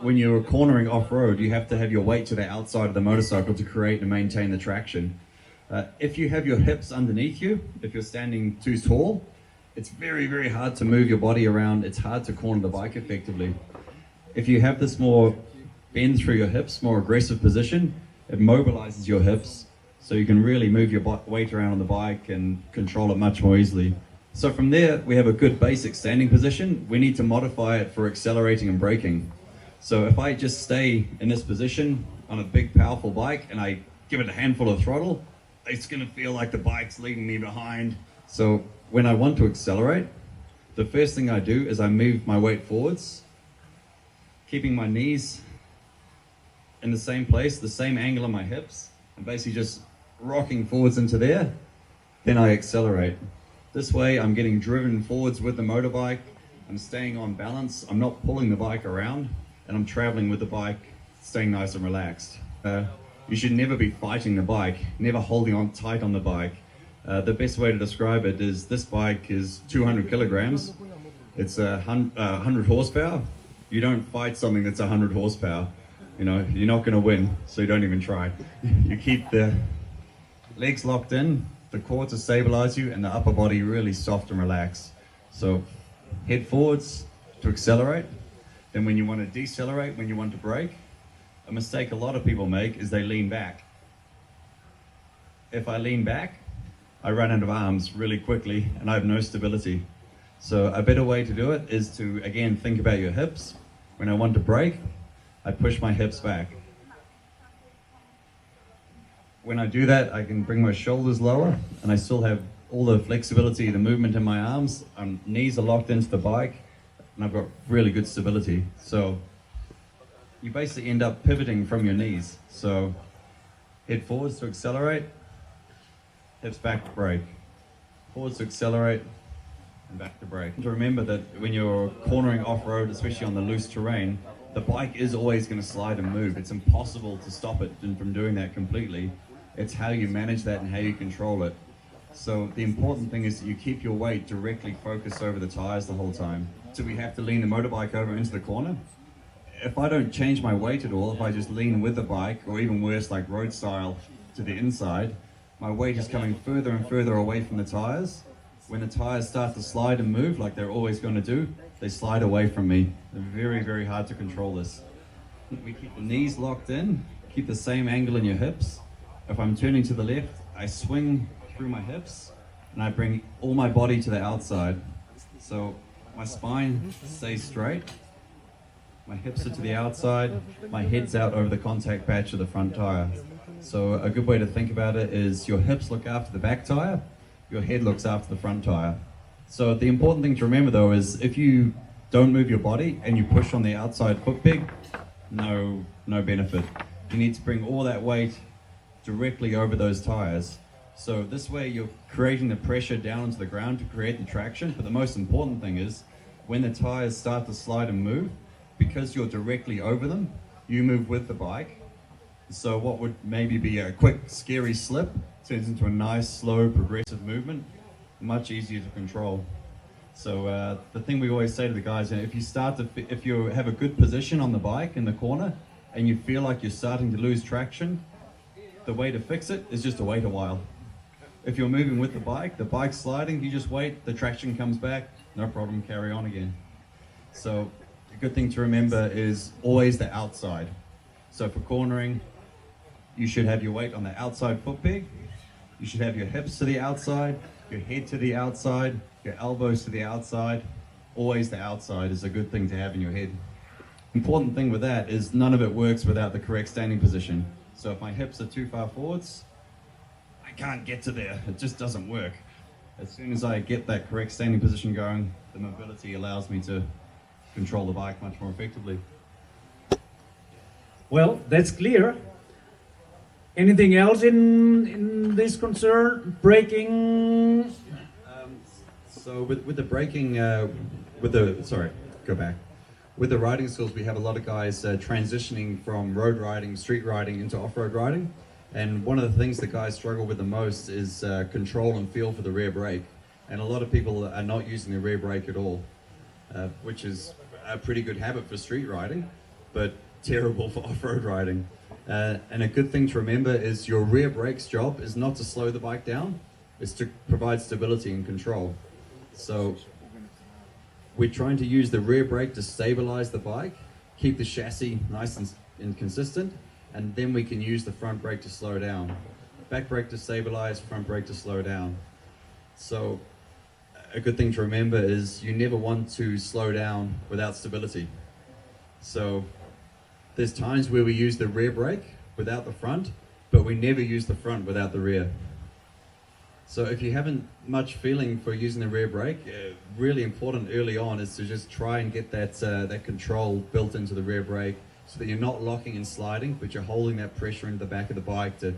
when you're cornering off-road, you have to have your weight to the outside of the motorcycle to create and maintain the traction. If you have your hips underneath you, if you're standing too tall, it's very, very hard to move your body around. It's hard to corner the bike effectively. If you have this more bend through your hips, more aggressive position, it mobilizes your hips, so you can really move your weight around on the bike and control it much more easily. So from there, we have a good basic standing position. We need to modify it for accelerating and braking. So if I just stay in this position on a big, powerful bike and I give it a handful of throttle, it's gonna feel like the bike's leaving me behind. So when I want to accelerate, the first thing I do is I move my weight forwards, keeping my knees in the same place, the same angle on my hips, and basically just rocking forwards into there. Then I accelerate. This way I'm getting driven forwards with the motorbike, I'm staying on balance, I'm not pulling the bike around, and I'm traveling with the bike, staying nice and relaxed. You should never be fighting the bike, never holding on tight on the bike. The best way to describe it is this bike is 200 kilograms. It's 100 horsepower. You don't fight something that's 100 horsepower. You know, you're not going to win, so you don't even try. You keep the legs locked in, the core to stabilize you, and the upper body really soft and relaxed. So head forwards to accelerate. Then when you want to decelerate, when you want to brake, a mistake a lot of people make is they lean back. If I lean back, I run out of arms really quickly and I have no stability. So a better way to do it is to, again, think about your hips. When I want to brake, I push my hips back. When I do that, I can bring my shoulders lower and I still have all the flexibility, the movement in my arms. Knees are locked into the bike and I've got really good stability. So you basically end up pivoting from your knees. So head forwards to accelerate, hips back to brake. Forwards to accelerate and back to brake. To remember that when you're cornering off-road, especially on the loose terrain, the bike is always going to slide and move. It's impossible to stop it from doing that completely. It's how you manage that and how you control it. So the important thing is that you keep your weight directly focused over the tires the whole time. So we have to lean the motorbike over into the corner. If I don't change my weight at all, if I just lean with the bike, or even worse, like road style, to the inside, my weight is coming further and further away from the tires. When the tires start to slide and move, like they're always going to do, they slide away from me. They're very, very hard to control this. We keep the knees locked in, keep the same angle in your hips. If I'm turning to the left, I swing through my hips, and I bring all my body to the outside. So my spine stays straight. My hips are to the outside, my head's out over the contact patch of the front tire. So a good way to think about it is your hips look after the back tire, your head looks after the front tire. So the important thing to remember though is if you don't move your body and you push on the outside foot peg, no benefit. You need to bring all that weight directly over those tires. So this way you're creating the pressure down into the ground to create the traction, but the most important thing is when the tires start to slide and move, because you're directly over them, you move with the bike. So what would maybe be a quick, scary slip turns into a nice, slow, progressive movement, much easier to control. So the thing we always say to the guys, if you have a good position on the bike in the corner and you feel like you're starting to lose traction, the way to fix it is just to wait a while. If you're moving with the bike's sliding, you just wait, the traction comes back, no problem, carry on again. So a good thing to remember is always the outside. So for cornering, you should have your weight on the outside foot peg. You should have your hips to the outside, your head to the outside, your elbows to the outside. Always the outside is a good thing to have in your head. Important thing with that is none of it works without the correct standing position. So if my hips are too far forwards, I can't get to there. It just doesn't work. As soon as I get that correct standing position going, the mobility allows me to control the bike much more effectively. Well, that's clear. Anything else in this concern? Braking? So with the braking, with the riding skills, we have a lot of guys transitioning from road riding, street riding into off-road riding. And one of the things that guys struggle with the most is control and feel for the rear brake. And a lot of people are not using the rear brake at all, which is a pretty good habit for street riding. but terrible for off-road riding. And a good thing to remember is your rear brake's job is not to slow the bike down, it's to provide stability and control. So we're trying to use the rear brake to stabilize the bike, keep the chassis nice and consistent, and then we can use the front brake to slow down. Back brake to stabilize, front brake to slow down. So a good thing to remember is you never want to slow down without stability. So there's times where we use the rear brake without the front, but we never use the front without the rear. So if you haven't much feeling for using the rear brake, really important early on is to just try and get that control built into the rear brake so that you're not locking and sliding, but you're holding that pressure into the back of the bike to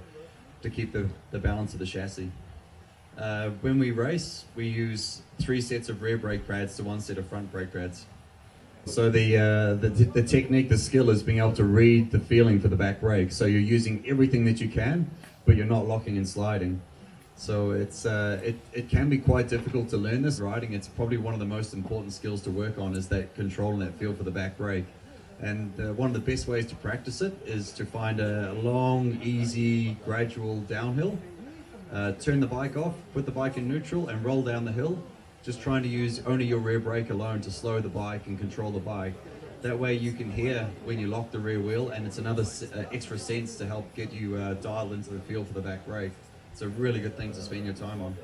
keep the balance of the chassis. When we race, we use 3 sets of rear brake pads to 1 set of front brake pads. So the technique, the skill is being able to read the feeling for the back brake. So you're using everything that you can, but you're not locking and sliding. So it can be quite difficult to learn this riding. It's probably one of the most important skills to work on is that control and that feel for the back brake. And one of the best ways to practice it is to find a long, easy, gradual downhill. Turn the bike off, put the bike in neutral and roll down the hill. Just trying to use only your rear brake alone to slow the bike and control the bike. That way you can hear when you lock the rear wheel, and it's another extra sense to help get you dialed into the feel for the back brake. It's a really good thing to spend your time on.